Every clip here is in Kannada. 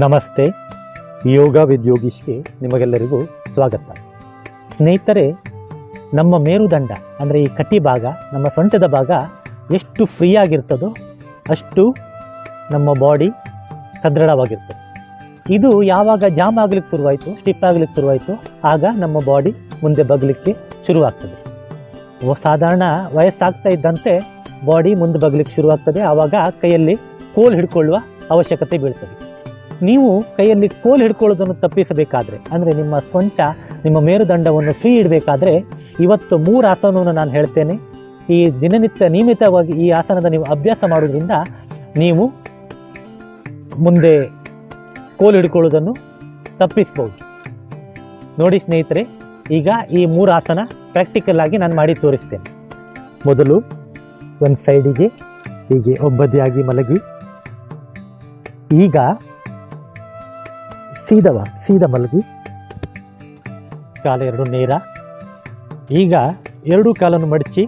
ನಮಸ್ತೆ. ಯೋಗ ವಿತ್ ಯೋಗೀಶ್ಗೆ ನಿಮಗೆಲ್ಲರಿಗೂ ಸ್ವಾಗತ. ಸ್ನೇಹಿತರೆ, ನಮ್ಮ ಮೇರುದಂಡ ಅಂದರೆ ಈ ಕಟಿ ಭಾಗ, ನಮ್ಮ ಸೊಂಟದ ಭಾಗ ಎಷ್ಟು ಫ್ರೀ ಆಗಿರ್ತದೋ ಅಷ್ಟು ನಮ್ಮ ಬಾಡಿ ಸದೃಢವಾಗಿರ್ತದೆ. ಇದು ಯಾವಾಗ ಜಾಮ್ ಆಗಲಿಕ್ಕೆ ಶುರುವಾಯಿತು, ಸ್ಟಿಫ್ ಆಗಲಿಕ್ಕೆ ಶುರುವಾಯಿತು, ಆಗ ನಮ್ಮ ಬಾಡಿ ಮುಂದೆ ಬಗ್ಲಿಕ್ಕೆ ಶುರುವಾಗ್ತದೆ. ಸಾಧಾರಣ ವಯಸ್ಸಾಗ್ತಾ ಇದ್ದಂತೆ ಬಾಡಿ ಮುಂದೆ ಬಗ್ಲಿಕ್ಕೆ ಶುರುವಾಗ್ತದೆ. ಆವಾಗ ಕೈಯಲ್ಲಿ ಕೋಲ್ ಹಿಡ್ಕೊಳ್ಳುವ ಅವಶ್ಯಕತೆ ಬೀಳ್ತದೆ. ನೀವು ಕೈಯಲ್ಲಿ ಕೋಲ್ ಹಿಡ್ಕೊಳ್ಳೋದನ್ನು ತಪ್ಪಿಸಬೇಕಾದ್ರೆ, ಅಂದರೆ ನಿಮ್ಮ ಸೊಂಟ, ನಿಮ್ಮ ಮೇರುದಂಡವನ್ನು ಫ್ರೀ ಇಡಬೇಕಾದ್ರೆ ಇವತ್ತು 3 ಆಸನವನ್ನು ನಾನು ಹೇಳ್ತೇನೆ. ಈ ದಿನನಿತ್ಯ ನಿಯಮಿತವಾಗಿ ಈ ಆಸನದ ನೀವು ಅಭ್ಯಾಸ ಮಾಡೋದ್ರಿಂದ ನೀವು ಮುಂದೆ ಕೋಲ್ ಹಿಡ್ಕೊಳ್ಳೋದನ್ನು ತಪ್ಪಿಸ್ಬೋದು. ನೋಡಿ ಸ್ನೇಹಿತರೆ, ಈಗ ಈ 3 ಆಸನ ಪ್ರಾಕ್ಟಿಕಲ್ ಆಗಿ ನಾನು ಮಾಡಿ ತೋರಿಸ್ತೇನೆ. ಮೊದಲು ಒಂದು ಸೈಡಿಗೆ ಹೀಗೆ ಒಬ್ಬದಿಯಾಗಿ ಮಲಗಿ, ಈಗ ಸೀದಾ ಮಲಗಿ, ಕಾಲ ಎರಡು ನೇರ. ಈಗ ಎರಡೂ ಕಾಲನ್ನು ಮಡಚಿ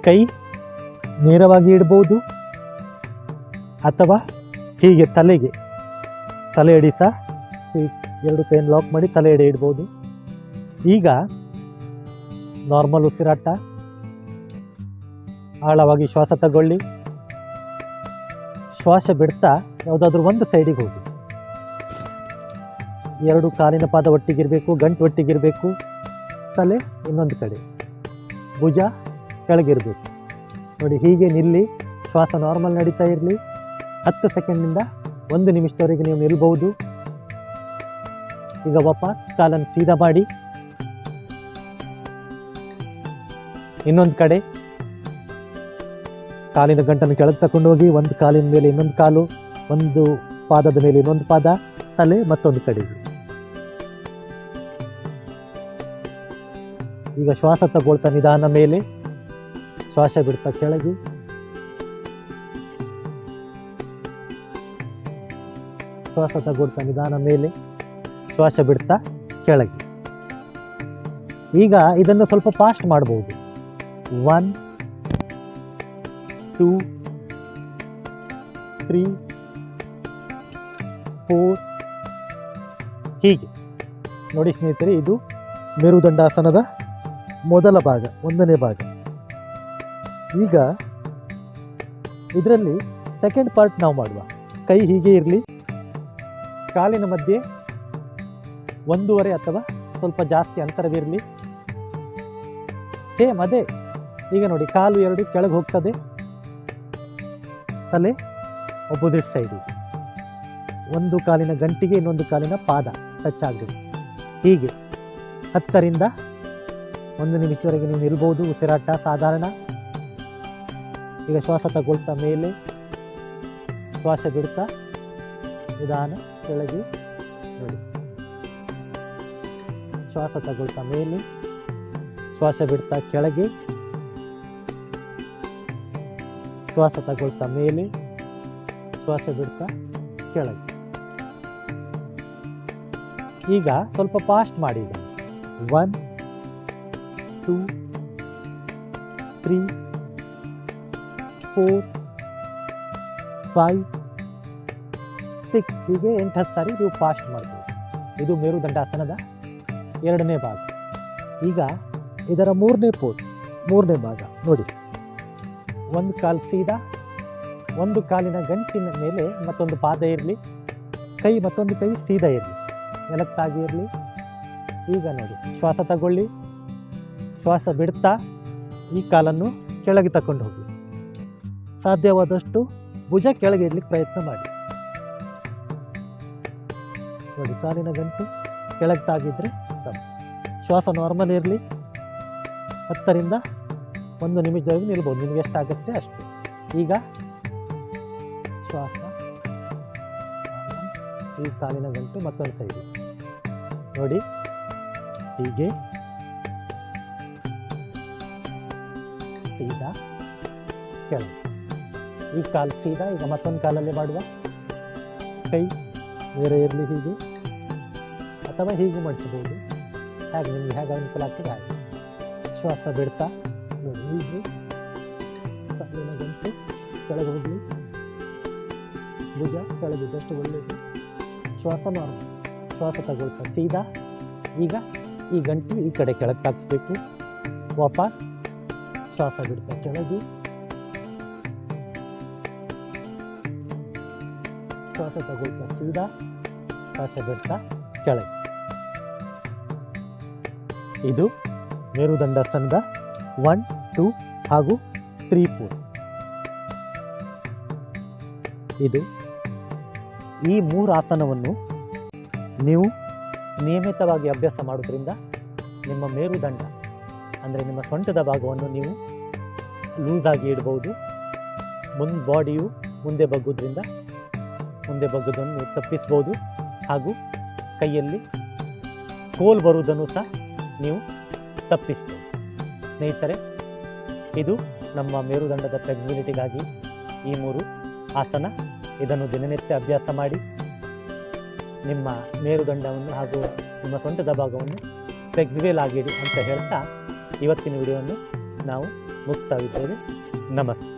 ಕೈ ನೇರವಾಗಿ ಇಡ್ಬೋದು, ಅಥವಾ ಹೀಗೆ ತಲೆ ಎಡಿ ಸಹ ಎರಡು ಕೈಯನ್ನು ಲಾಕ್ ಮಾಡಿ ತಲೆ ಎಡೆ ಇಡ್ಬೋದು. ಈಗ ನಾರ್ಮಲ್ ಉಸಿರಾಟ, ಆಳವಾಗಿ ಶ್ವಾಸ ತಗೊಳ್ಳಿ. ಶ್ವಾಸ ಬಿಡ್ತಾ ಯಾವುದಾದ್ರೂ ಒಂದು ಸೈಡಿಗೆ ಹೋಗಿ. ಎರಡು ಕಾಲಿನ ಪಾದ ಒಟ್ಟಿಗಿರಬೇಕು, ಗಂಟು ಒಟ್ಟಿಗಿರಬೇಕು, ತಲೆ ಇನ್ನೊಂದು ಕಡೆ, ಭುಜ ಕೆಳಗಿರಬೇಕು. ನೋಡಿ, ಹೀಗೆ ನಿಲ್ಲಿ. ಶ್ವಾಸ ನಾರ್ಮಲ್ ನಡೀತಾ ಇರಲಿ. 10 ಸೆಕೆಂಡಿಂದ 1 ನಿಮಿಷದವರೆಗೆ ನೀವು ನಿಲ್ಬಹುದು. ಈಗ ವಾಪಸ್ ಕಾಲನ್ನು ಸೀದಾ ಮಾಡಿ ಇನ್ನೊಂದು ಕಡೆ ಕಾಲಿನ ಗಂಟನ್ನು ಕೆಳಗೆ ತಗೊಂಡು ಹೋಗಿ, ಒಂದು ಕಾಲಿನ ಮೇಲೆ ಇನ್ನೊಂದು ಕಾಲು, ಒಂದು ಪಾದದ ಮೇಲೆ ಇನ್ನೊಂದು ಪಾದ, ತಲೆ ಮತ್ತೊಂದು ಕಡೆಗೆ. ಈಗ ಶ್ವಾಸ ತಗೊಳ್ತಾ ನಿಧಾನ ಮೇಲೆ, ಶ್ವಾಸ ಬಿಡ್ತಾ ಕೆಳಗೆ, ಶ್ವಾಸ ತಗೊಳ್ತಾ ನಿಧಾನ ಮೇಲೆ, ಶ್ವಾಸ ಬಿಡ್ತಾ ಕೆಳಗೆ. ಈಗ ಇದನ್ನು ಸ್ವಲ್ಪ ಫಾಸ್ಟ್ ಮಾಡಬಹುದು. 1 2 3 4 ಹೀಗೆ. ನೋಡಿ ಸ್ನೇಹಿತರೆ, ಇದು ಮೇರುದಂಡಾಸನದ ಮೊದಲ ಭಾಗ, 1ನೇ ಭಾಗ. ಈಗ ಇದರಲ್ಲಿ ಸೆಕೆಂಡ್ ಪಾರ್ಟ್ ನಾವು ಮಾಡುವ. ಕೈ ಹೀಗೆ ಇರಲಿ, ಕಾಲಿನ ಮಧ್ಯೆ 1.5 ಅಥವಾ ಸ್ವಲ್ಪ ಜಾಸ್ತಿ ಅಂತರವಿರಲಿ. ಸೇಮ್ ಅದೇ. ಈಗ ನೋಡಿ, ಕಾಲು ಎರಡು ಕೆಳಗೆ ಹೋಗ್ತದೆ, ತಲೆ ಅಪೋಸಿಟ್ ಸೈಡಿಗೆ, ಒಂದು ಕಾಲಿನ ಗಂಟಿಗೆ ಇನ್ನೊಂದು ಕಾಲಿನ ಪಾದ ಟಚ್ ಆಗಬೇಕು. ಹೀಗೆ 10ರಿಂದ 1 ನಿಮಿಷದವರೆಗೆ ನೀವು ನಿಲ್ಬಹುದು. ಉಸಿರಾಟ ಸಾಧಾರಣ. ಈಗ ಶ್ವಾಸ ತಗೊಳ್ತಾ ಮೇಲೆ, ಶ್ವಾಸ ಬಿಡ್ತಾ ನಿಧಾನ ಕೆಳಗೆ. ನೋಡಿ, ಶ್ವಾಸ ತಗೊಳ್ತಾ ಮೇಲೆ, ಶ್ವಾಸ ಬಿಡ್ತಾ ಕೆಳಗೆ, ಶ್ವಾಸ ತಗೊಳ್ತಾ ಮೇಲೆ, ಶ್ವಾಸ ಬಿಡ್ತಾ ಕೆಳಗೆ. ಈಗ ಸ್ವಲ್ಪ ಫಾಸ್ಟ್ ಮಾಡಿ. 1 2 3 4 5 6 ಹೀಗೆ 8-10 ಸಾರಿ ನೀವು ಫಾಸ್ಟ್ ಮಾಡ್ಬೋದು. ಇದು ಮೇರುದಂಡಾಸನದ 2ನೇ ಭಾಗ. ಈಗ ಇದರ 3ನೇ ಭಾಗ ನೋಡಿ. ಒಂದು ಕಾಲು ಸೀದಾ, ಒಂದು ಕಾಲಿನ ಗಂಟಿನ ಮೇಲೆ ಮತ್ತೊಂದು ಪಾದ ಇರಲಿ, ಕೈ ಮತ್ತೊಂದು ಕೈ ಸೀದಾ ಇರಲಿ, ನೆಲಕ್ಕಾಗಿ ಇರಲಿ. ಈಗ ನೋಡಿ, ಶ್ವಾಸ ತಗೊಳ್ಳಿ, ಶ್ವಾಸ ಬಿಡ್ತಾ ಈ ಕಾಲನ್ನು ಕೆಳಗೆ ತಕೊಂಡು ಹೋಗಿ. ಸಾಧ್ಯವಾದಷ್ಟು ಭುಜ ಕೆಳಗೆ ಇಡ್ಲಿಕ್ಕೆ ಪ್ರಯತ್ನ ಮಾಡಿ. ನೋಡಿ, ಕಾಲಿನ ಗಂಟು ಕೆಳಗೆ ತಾಗಿದ್ರೆ ತಪ್ಪು. ಶ್ವಾಸ ನಾರ್ಮಲ್ ಇರಲಿ. 10ರಿಂದ 1 ನಿಮಿಷದವರೆಗೆ ನಿಲ್ಬೋದು, ನಿಮ್ಗೆ ಎಷ್ಟಾಗುತ್ತೆ ಅಷ್ಟು. ಈಗ ಶ್ವಾಸ, ಈ ಕಾಲಿನ ಗಂಟು ಮತ್ತೊಂದು ಸೈಡ್ ನೋಡಿ, ಹೀಗೆ ಸೀದಾ ಕೆಳಗೆ. ಈ ಕಾಲು ಸೀದಾ. ಈಗ ಮತ್ತೊಂದು ಕಾಲಲ್ಲಿ ಮಾಡುವ. ಕೈ ಬೇರೆ ಇರಲಿ, ಹೀಗೆ ಅಥವಾ ಹೀಗೂ ಮಡಚಬಹುದು, ಹಾಗೆ ನಿಮಗೆ ಹೇಗೆ ಅನುಕೂಲ ಆಗ್ತದೆ ಹಾಗೆ. ಶ್ವಾಸ ಬಿಡ್ತಾ ನೋಡಿ, ಹೀಗೆ ಕಾಲಿನ ಗಂಟು ಕೆಳಗೆ ಹೋಗಲಿ. ಭುಜ ಕೆಳಗಿದ್ದಷ್ಟು ಒಳ್ಳೆಯದು. ಶ್ವಾಸ ನಾರ್ಮಲ್, ಶ್ವಾಸ ತಗೊಳ್ತಾ ಸೀದಾ. ಈಗ ಈ ಗಂಟು ಈ ಕಡೆ ಕೆಳಗೆ ತಾಗಿಸ್ಬೇಕು. ವಾಪಸ್ ಶ್ವಾಸ ಬಿಡ್ತಾ ಕೆಳಗೆ, ಶ್ವಾಸ ತಗೊಳ್ತಾ ಸೀದಾ, ಶ್ವಾಸ ಬಿಡ್ತಾ ಕೆಳಗೆ. ಇದು ಮೇರುದಂಡಾಸನದ 1, 2 ಹಾಗೂ 3, 4. ಇದು ಈ 3 ಆಸನವನ್ನು ನೀವು ನಿಯಮಿತವಾಗಿ ಅಭ್ಯಾಸ ಮಾಡೋದ್ರಿಂದ ನಿಮ್ಮ ಮೇರುದಂಡ ಅಂದರೆ ನಿಮ್ಮ ಸೊಂಟದ ಭಾಗವನ್ನು ನೀವು ಲೂಸಾಗಿ ಇಡ್ಬೋದು. ಬಾಡಿಯು ಮುಂದೆ ಬಗ್ಗೋದ್ರಿಂದ ಮುಂದೆ ಬಗ್ಗೋದನ್ನು ತಪ್ಪಿಸ್ಬೋದು. ಹಾಗೂ ಕೈಯಲ್ಲಿ ಕೋಲ್ ಬರುವುದನ್ನು ಸಹ ನೀವು ತಪ್ಪಿಸ್ಬೋದು. ಸ್ನೇಹಿತರೆ, ಇದು ನಮ್ಮ ಮೇರುದಂಡದ ಫ್ಲೆಕ್ಸಿಬಿಲಿಟಿಗಾಗಿ ಈ 3 ಆಸನ. ಇದನ್ನು ದಿನನಿತ್ಯ ಅಭ್ಯಾಸ ಮಾಡಿ ನಿಮ್ಮ ಮೇರುದಂಡವನ್ನು ಹಾಗೂ ನಿಮ್ಮ ಸೊಂಟದ ಭಾಗವನ್ನು ಫ್ಲೆಕ್ಸಿಬಲ್ ಆಗಿಡಿ ಅಂತ ಹೇಳ್ತಾ ಇವತ್ತಿನ ವಿಡಿಯೋವನ್ನು ನಾವು ಮುಗಿಸ್ತಾ ಇದ್ದೇವೆ. ನಮಸ್ತೆ.